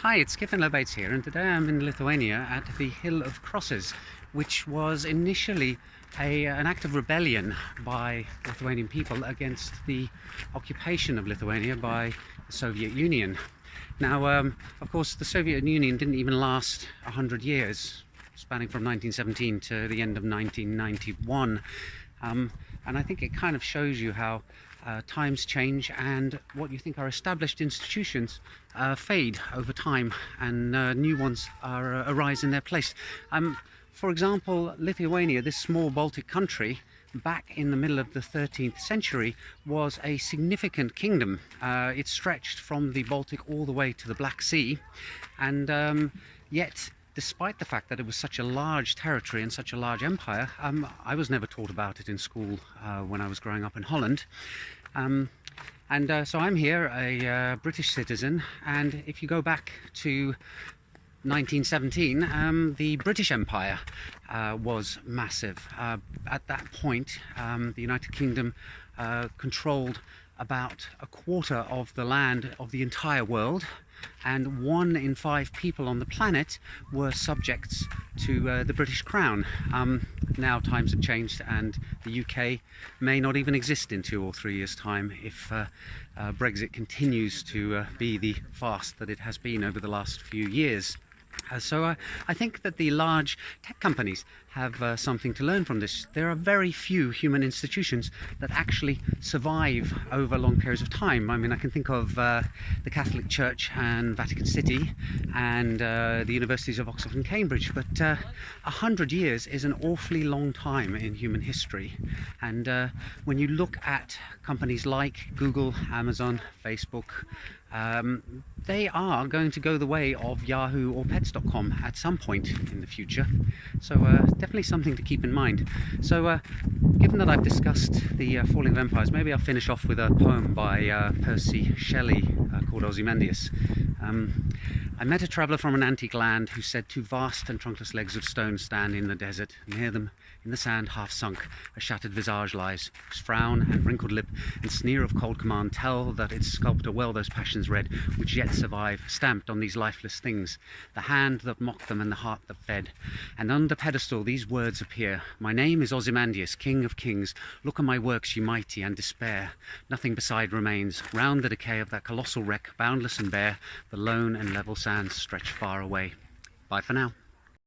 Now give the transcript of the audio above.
Hi, it's Kevin Lobates here, and today I'm in Lithuania at the Hill of Crosses, which was initially an act of rebellion by Lithuanian people against the occupation of Lithuania by the Soviet Union. Now, of course, the Soviet Union didn't even last 100 years, spanning from 1917 to the end of 1991. And I think it kind of shows you how times change and what you think are established institutions fade over time, and new ones arise in their place. For example, Lithuania, this small Baltic country, back in the middle of the 13th century, was a significant kingdom. It stretched from the Baltic all the way to the Black Sea, and yet, despite the fact that it was such a large territory and such a large empire, I was never taught about it in school when I was growing up in Holland. So I'm here, a British citizen, and if you go back to 1917, the British Empire was massive. At that point, the United Kingdom controlled about a quarter of the land of the entire world, and 1 in 5 people on the planet were subjects to the British Crown. Now times have changed, and the UK may not even exist in 2 or 3 years' time if Brexit continues to be the farce that it has been over the last few years. So I think that the large tech companies have something to learn from this. There are very few human institutions that actually survive over long periods of time. I mean, I can think of the Catholic Church and Vatican City and the universities of Oxford and Cambridge, but 100 years is an awfully long time in human history. And when you look at companies like Google, Amazon, Facebook, they are going to go the way of Yahoo or Pets.com at some point in the future. So definitely something to keep in mind. So given that I've discussed the falling of empires, maybe I'll finish off with a poem by Percy Shelley called Ozymandias. I met a traveller from an antique land who said 2 vast and trunkless legs of stone stand in the desert. Near them, in the sand half sunk, a shattered visage lies, whose frown and wrinkled lip and sneer of cold command tell that its sculptor well those passions read which yet survive, stamped on these lifeless things, the hand that mocked them and the heart that fed. And on the pedestal these words appear: my name is Ozymandias, king of kings. Look on my works, ye mighty, and despair. Nothing beside remains. Round the decay of that colossal wreck, boundless and bare, the lone and level sands stretch far away. Bye for now.